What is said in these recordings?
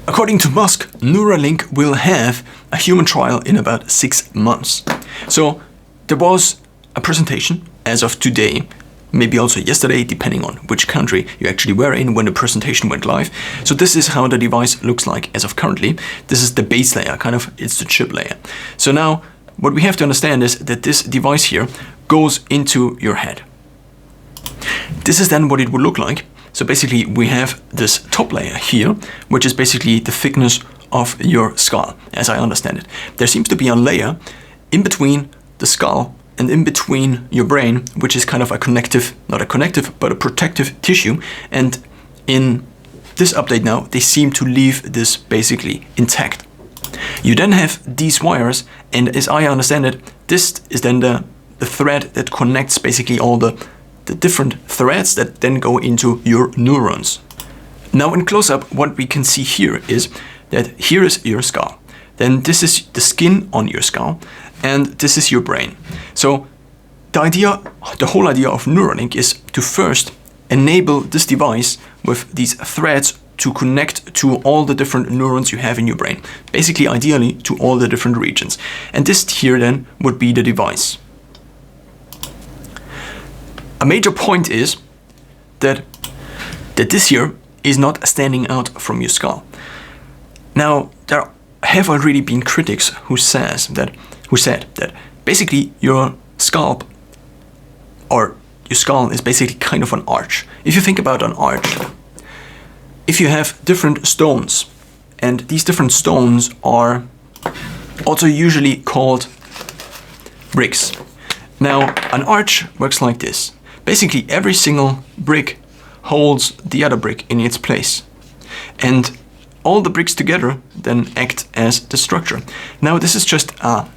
According to Musk, Neuralink will have a human trial in about 6 months. So there was a presentation as of today, maybe also yesterday, depending on which country you actually were in when the presentation went live. So this is how the device looks like as of currently. This is the base layer, it's the chip layer. So now what we have to understand is that this device here goes into your head. This is then what it would look like. So basically we have this top layer here, which is basically the thickness of your skull, as I understand it. There seems to be a layer in between the skull and in between your brain, which is kind of a connective, not a connective, but a protective tissue. And in this update now, they seem to leave this basically intact. You then have these wires, and as I understand it, this is then the thread that connects basically all the different threads that then go into your neurons. Now in close-up, what we can see here is that here is your skull. Then this is the skin on your skull, and this is your brain. So the whole idea of Neuralink is to first enable this device with these threads to connect to all the different neurons you have in your brain. Basically, ideally, to all the different regions. And this here then would be the device. A major point is that this here is not standing out from your skull. Now, there have already been critics who said that basically your skull is basically kind of an arch. If you think about an arch, if you have different stones, and these different stones are also usually called bricks. Now, an arch works like this. Basically, every single brick holds the other brick in its place. And all the bricks together then act as the structure. Now, this is just a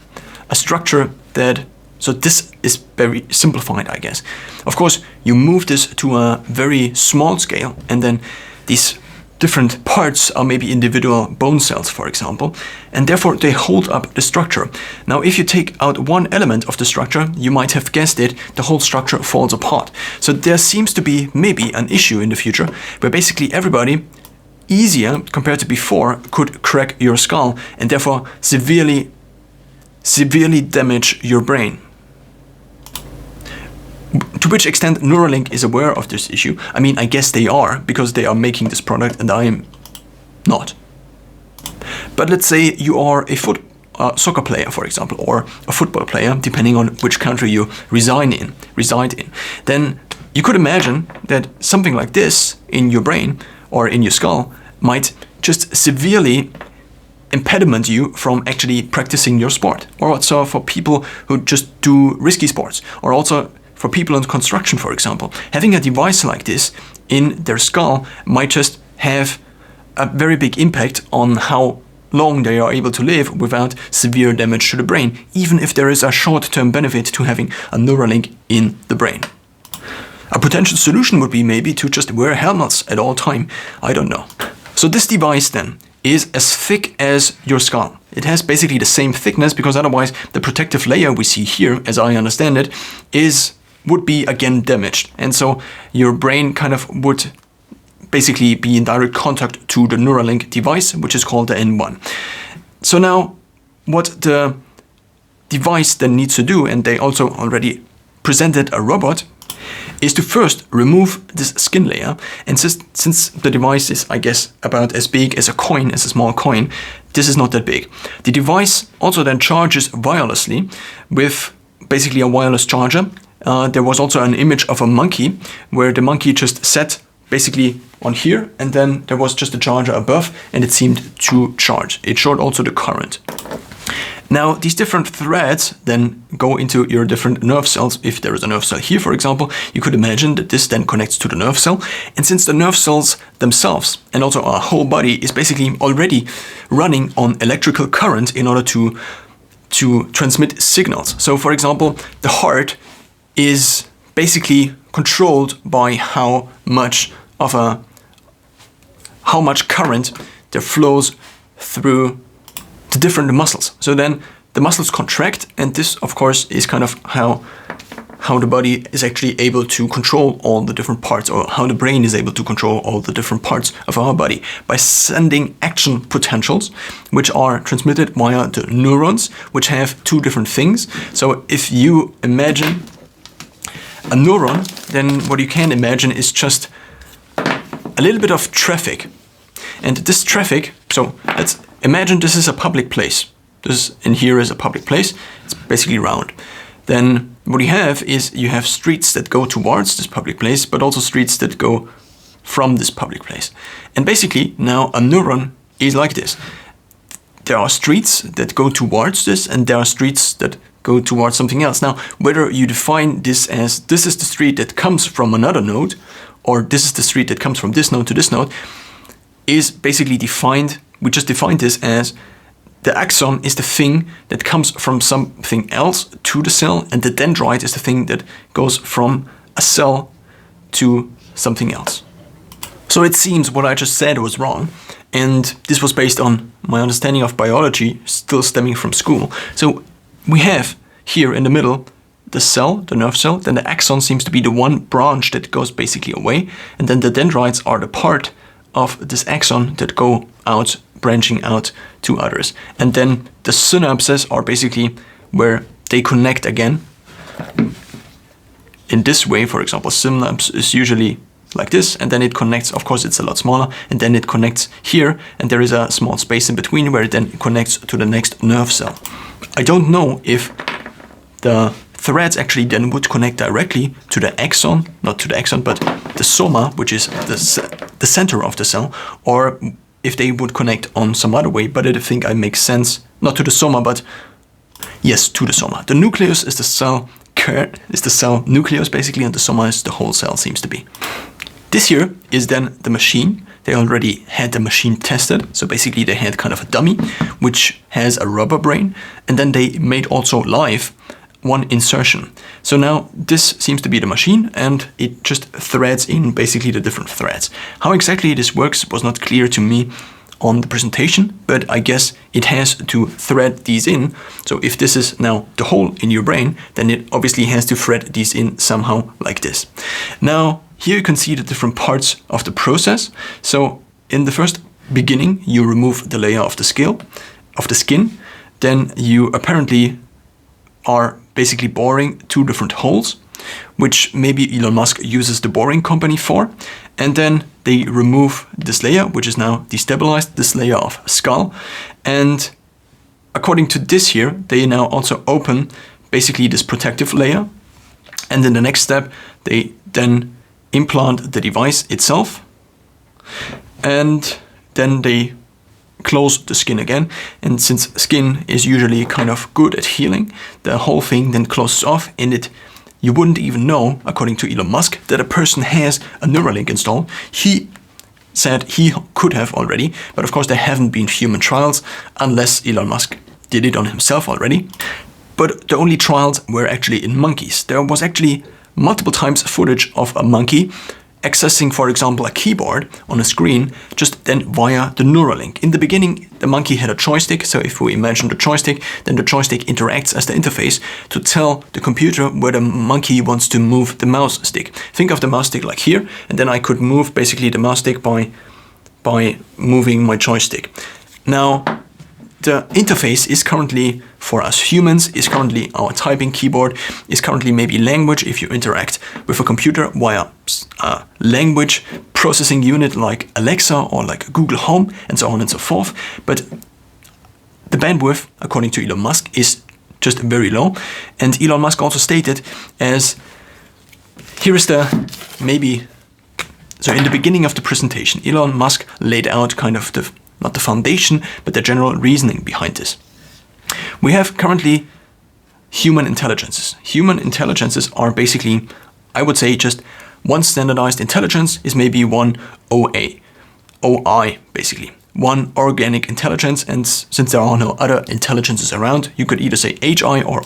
structure that, so this is very simplified, I guess. Of course, you move this to a very small scale, and then these different parts are maybe individual bone cells, for example, and therefore they hold up the structure. Now, if you take out one element of the structure, you might have guessed it, the whole structure falls apart. So there seems to be maybe an issue in the future where basically everybody, easier compared to before, could crack your skull and therefore severely damage your brain. To which extent Neuralink is aware of this issue? I mean, I guess they are, because they are making this product and I am not. But let's say you are a soccer player, for example, or a football player, depending on which country you reside in. Then you could imagine that something like this in your brain or in your skull might just severely impediment you from actually practicing your sport. Or also for people who just do risky sports, or also for people in construction, for example. Having a device like this in their skull might just have a very big impact on how long they are able to live without severe damage to the brain, even if there is a short-term benefit to having a Neuralink in the brain. A potential solution would be maybe to just wear helmets at all time. I don't know. So this device then is as thick as your skull. It has basically the same thickness, because otherwise the protective layer we see here, as I understand it, would be again damaged. And so your brain kind of would basically be in direct contact to the Neuralink device, which is called the N1. So now what the device then needs to do, and they also already presented a robot, is to first remove this skin layer. And since the device is, I guess, about as big as a coin, as a small coin, this is not that big. The device also then charges wirelessly with basically a wireless charger. There was also an image of a monkey where the monkey just sat basically on here, and then there was just a charger above, and it seemed to charge. It showed also the current. Now, these different threads then go into your different nerve cells. If there is a nerve cell here, for example, you could imagine that this then connects to the nerve cell. And since the nerve cells themselves and also our whole body is basically already running on electrical current in order to transmit signals. So, for example, the heart is basically controlled by how much current there flows through the different muscles. So then the muscles contract, and this of course is kind of how the body is actually able to control all the different parts, or how the brain is able to control all the different parts of our body by sending action potentials, which are transmitted via the neurons, which have two different things. So if you imagine a neuron, then what you can imagine is just a little bit of traffic. And this traffic, so let's imagine this is a public place. This in here is a public place. It's basically round. Then what you have is you have streets that go towards this public place, but also streets that go from this public place. And basically now a neuron is like this. There are streets that go towards this, and there are streets that go towards something else. Now, whether you define this as this is the street that comes from another node, or this is the street that comes from this node to this node, is basically defined. We just defined this as the axon is the thing that comes from something else to the cell, and the dendrite is the thing that goes from a cell to something else. So it seems what I just said was wrong, and this was based on my understanding of biology still stemming from school. So we have here in the middle the cell, the nerve cell, then the axon seems to be the one branch that goes basically away, and then the dendrites are the part of this axon that go out, branching out to others. And then the synapses are basically where they connect again. In this way, for example, synapse is usually like this, and then it connects, of course it's a lot smaller, and then it connects here, and there is a small space in between where it then connects to the next nerve cell. I don't know if the threads actually then would connect directly to the axon, not to the axon, but the soma, which is the center of the cell, or if they would connect on some other way, but I think it makes sense, not to the soma, but yes, to the soma. The nucleus is the cell nucleus basically, and the soma is the whole cell, seems to be. This here is then the machine. They already had the machine tested, so basically they had kind of a dummy, which has a rubber brain, and then they made also live one insertion. So now this seems to be the machine, and it just threads in basically the different threads. How exactly this works was not clear to me on the presentation, but I guess it has to thread these in. So if this is now the hole in your brain, then it obviously has to thread these in somehow like this. Now here you can see the different parts of the process. So in the first beginning, you remove the layer of the skin, then you apparently are basically boring two different holes, which maybe Elon Musk uses the boring company for. And then they remove this layer, which is now destabilized, this layer of skull. And according to this here, they now also open basically this protective layer. And in the next step, they then implant the device itself. And then they close the skin again, and since skin is usually kind of good at healing, the whole thing then closes off, and you wouldn't even know, according to Elon Musk, that a person has a Neuralink installed. He said he could have already, but of course there haven't been human trials unless Elon Musk did it on himself already. But the only trials were actually in monkeys. There was actually multiple times footage of a monkey accessing, for example, a keyboard on a screen, just then via the Neuralink. In the beginning, the monkey had a joystick, so if we imagine the joystick, then the joystick interacts as the interface to tell the computer where the monkey wants to move the mouse stick. Think of the mouse stick like here, and then I could move basically the mouse stick by moving my joystick. Now, the interface is currently, for us humans, is currently our typing keyboard, is currently maybe language if you interact with a computer via a language processing unit like Alexa or like Google Home and so on and so forth. But the bandwidth, according to Elon Musk, is just very low. And Elon Musk also stated as, here is the maybe, so in the beginning of the presentation, Elon Musk laid out kind of the, not the foundation, but the general reasoning behind this. We have currently human intelligences. Human intelligences are basically, I would say, just one standardized intelligence is maybe one OI, basically. One organic intelligence, and since there are no other intelligences around, you could either say HI or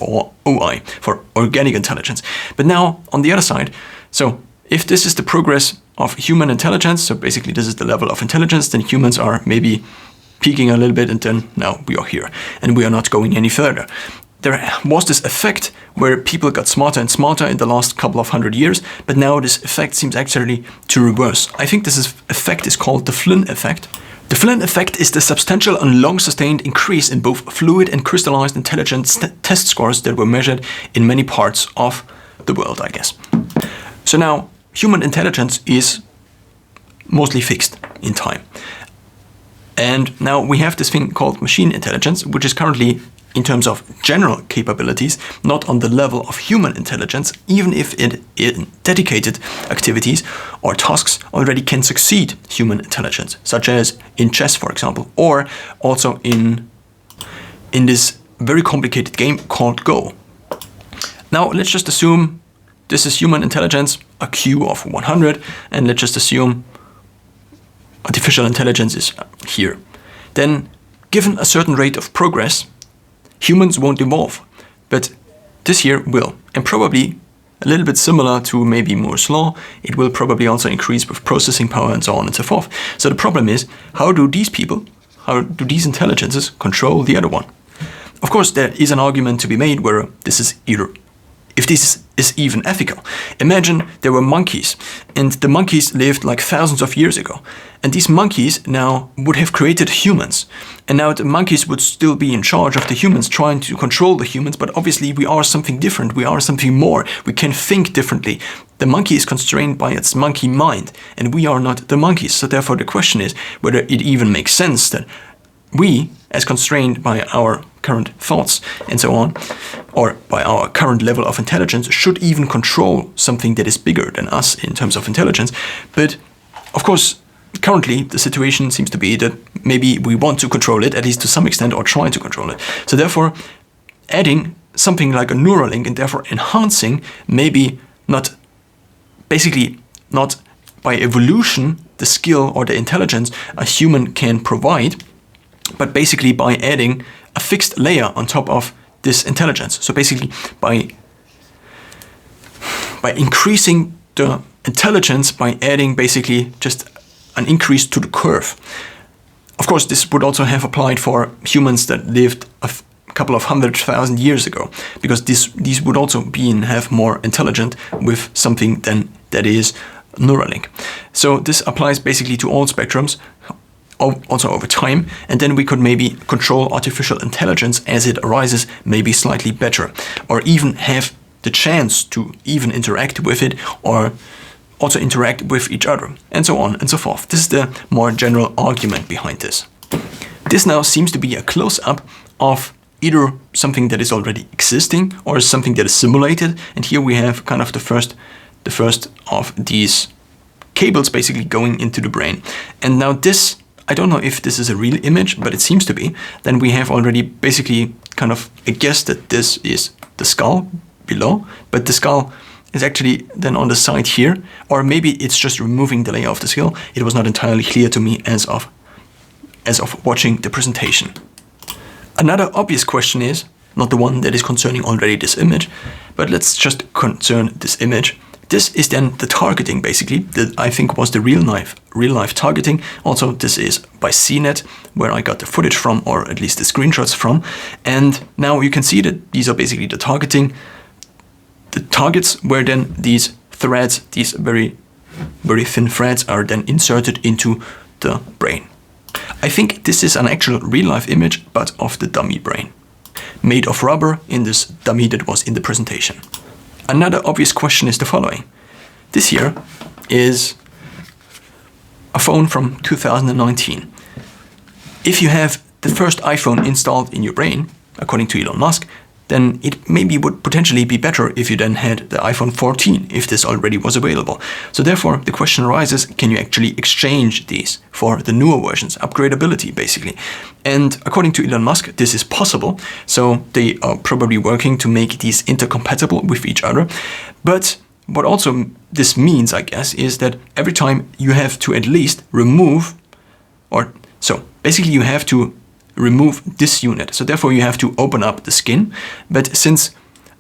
OI for organic intelligence. But now, on the other side, so if this is the progress of human intelligence, so basically this is the level of intelligence, then humans are maybe peaking a little bit, and then now we are here, and we are not going any further. there was this effect where people got smarter and smarter in the last couple of 100 years, but now this effect seems actually to reverse. I think this effect is called the Flynn effect. The Flynn effect is the substantial and long-sustained increase in both fluid and crystallized intelligence test scores that were measured in many parts of the world, I guess. So now, human intelligence is mostly fixed in time. And now we have this thing called machine intelligence, which is currently, in terms of general capabilities, not on the level of human intelligence, even if it in dedicated activities or tasks already can succeed human intelligence, such as in chess, for example, or also in this very complicated game called Go. Now, let's just assume this is human intelligence, a Q of 100, and let's just assume artificial intelligence is here. Then, given a certain rate of progress, humans won't evolve, but this here will, and probably a little bit similar to maybe Moore's law, it will probably also increase with processing power and so on and so forth. So the problem is, how do these intelligences control the other one? Of course, there is an argument to be made where this is either, if this is even ethical. Imagine there were monkeys, and the monkeys lived like thousands of years ago. And these monkeys now would have created humans. And now the monkeys would still be in charge of the humans, trying to control the humans, but obviously we are something different, we are something more, we can think differently. The monkey is constrained by its monkey mind, and we are not the monkeys. So therefore the question is whether it even makes sense that we, as constrained by our current thoughts and so on, or by our current level of intelligence, should even control something that is bigger than us in terms of intelligence. But of course, currently the situation seems to be that maybe we want to control it, at least to some extent, or try to control it. So therefore, adding something like a Neuralink and therefore enhancing maybe not, basically not by evolution, the skill or the intelligence a human can provide, but basically by adding a fixed layer on top of this intelligence. So basically by increasing the intelligence by adding basically just an increase to the curve. Of course, this would also have applied for humans that lived a couple of 100,000 years ago, because these would also be and have more intelligent with something than that is Neuralink. So this applies basically to all spectrums, also over time, and then we could maybe control artificial intelligence as it arises maybe slightly better, or even have the chance to even interact with it, or also interact with each other, and so on and so forth. This is the more general argument behind this. This now seems to be a close-up of either something that is already existing or something that is simulated, and here we have kind of the first of these cables basically going into the brain. And now this, I don't know if this is a real image, but it seems to be. Then we have already basically kind of a guess that this is the skull below, but the skull is actually then on the side here, or maybe it's just removing the layer of the skull. It was not entirely clear to me as of watching the presentation. Another obvious question is, not the one that is concerning already this image, but let's just concern this image. This is then the targeting, basically, that I think was the real life targeting. Also, this is by CNET, where I got the footage from, or at least the screenshots from. And now you can see that these are basically the targeting, the targets where then these threads, these very, very thin threads are then inserted into the brain. I think this is an actual real-life image, but of the dummy brain, made of rubber in this dummy that was in the presentation. Another obvious question is the following. This here is a phone from 2019. If you have the first iPhone installed in your brain, according to Elon Musk, then it maybe would potentially be better if you then had the iPhone 14, if this already was available. So therefore, the question arises, can you actually exchange these for the newer versions, upgradability basically? And according to Elon Musk, this is possible. So they are probably working to make these intercompatible with each other. But what also this means, I guess, is that every time you have to at least remove, or so basically you have to remove this unit. So therefore you have to open up the skin. But since,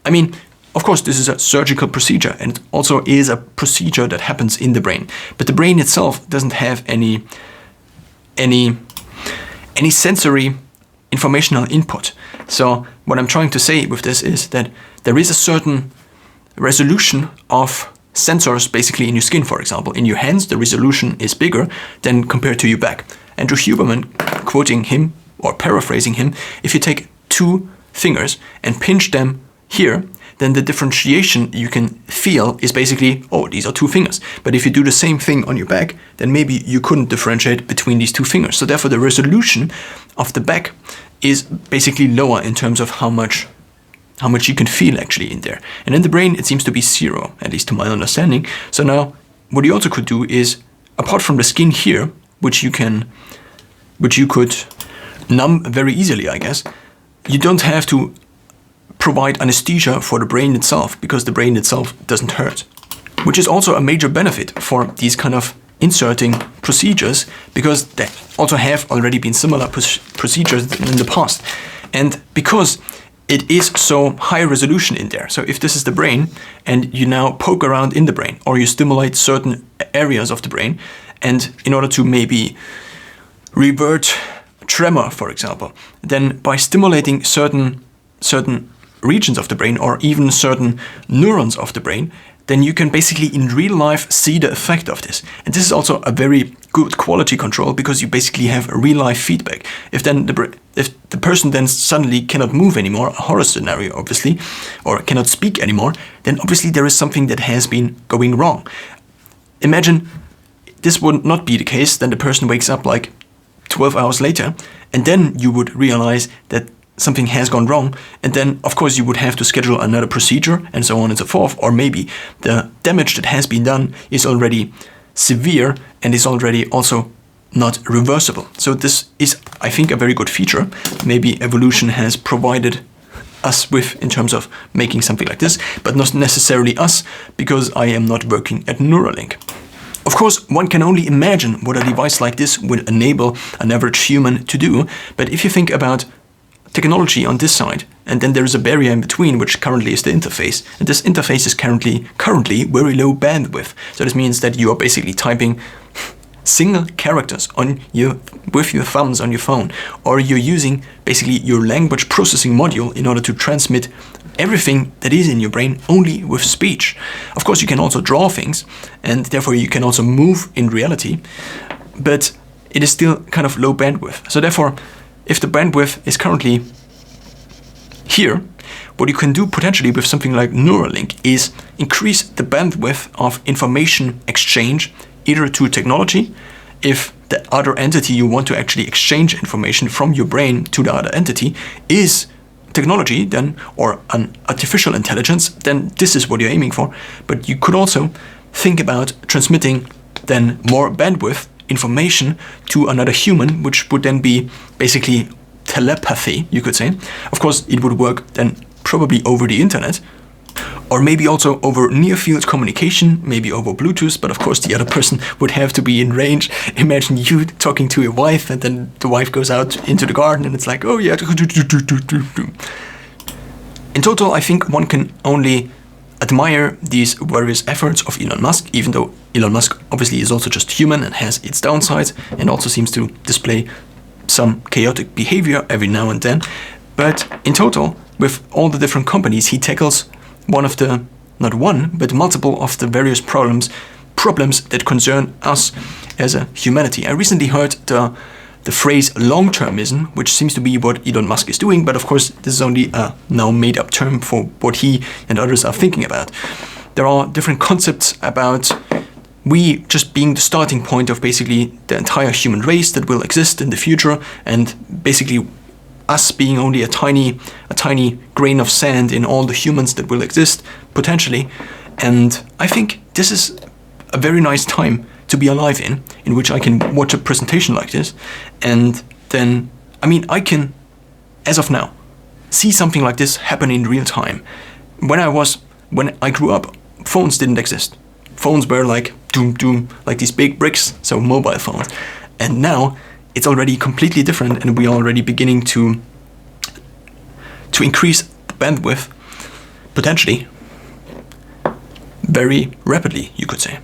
I mean, of course this is a surgical procedure, and it also is a procedure that happens in the brain. But the brain itself doesn't have any sensory informational input. So what I'm trying to say with this is that there is a certain resolution of sensors basically in your skin, for example. In your hands, the resolution is bigger than compared to your back. Andrew Huberman, quoting him or paraphrasing him, if you take 2 fingers and pinch them here, then the differentiation you can feel is basically, oh, these are 2 fingers. But if you do the same thing on your back, then maybe you couldn't differentiate between these 2 fingers. So therefore the resolution of the back is basically lower in terms of how much you can feel actually in there. And in the brain, it seems to be 0, at least to my understanding. So now what you also could do is, apart from the skin here, which you could numb very easily, I guess, you don't have to provide anesthesia for the brain itself, because the brain itself doesn't hurt. Which is also a major benefit for these kind of inserting procedures, because there also have already been similar procedures in the past. And because it is so high resolution in there, so if this is the brain and you now poke around in the brain, or you stimulate certain areas of the brain, and in order to maybe revert tremor, for example, then by stimulating certain regions of the brain, or even certain neurons of the brain, then you can basically in real life see the effect of this. And this is also a very good quality control, because you basically have real life feedback. If the person then suddenly cannot move anymore, a horror scenario obviously, or cannot speak anymore, then obviously there is something that has been going wrong. Imagine this would not be the case, then the person wakes up like 12 hours later, and then you would realize that something has gone wrong, and then of course you would have to schedule another procedure and so on and so forth, or maybe the damage that has been done is already severe and is already also not reversible. So this is, I think, a very good feature. Maybe evolution has provided us with in terms of making something like this, but not necessarily us, because I am not working at Neuralink. Of course, one can only imagine what a device like this will enable an average human to do, but if you think about technology on this side, and then there is a barrier in between, which currently is the interface, and this interface is currently very low bandwidth. So this means that you are basically typing single characters with your thumbs on your phone, or you're using basically your language processing module in order to transmit everything that is in your brain only with speech. Of course, you can also draw things, and therefore you can also move in reality, but it is still kind of low bandwidth. So therefore, if the bandwidth is currently here, what you can do potentially with something like Neuralink is increase the bandwidth of information exchange, either to technology, if the other entity you want to actually exchange information from your brain to the other entity is technology, then, or an artificial intelligence, then this is what you're aiming for. But you could also think about transmitting then more bandwidth information to another human, which would then be basically telepathy, you could say. Of course, it would work then probably over the internet, or maybe also over near-field communication, maybe over Bluetooth, but of course the other person would have to be in range. Imagine you talking to your wife, and then the wife goes out into the garden, and it's like, oh yeah. In total, I think one can only admire these various efforts of Elon Musk, even though Elon Musk obviously is also just human and has its downsides, and also seems to display some chaotic behavior every now and then. But in total, with all the different companies, he tackles not one, but multiple of the various problems that concern us as a humanity. I recently heard the phrase long-termism, which seems to be what Elon Musk is doing, but of course this is only a now made-up term for what he and others are thinking about. There are different concepts about we just being the starting point of basically the entire human race that will exist in the future, and basically us being only a tiny grain of sand in all the humans that will exist, potentially. And I think this is a very nice time to be alive in which I can watch a presentation like this, and then, I can, as of now, see something like this happen in real time. When I grew up, phones didn't exist. Phones were like doom, like these big bricks, so mobile phones. And now it's already completely different, and we are already beginning to increase the bandwidth, potentially, very rapidly, you could say.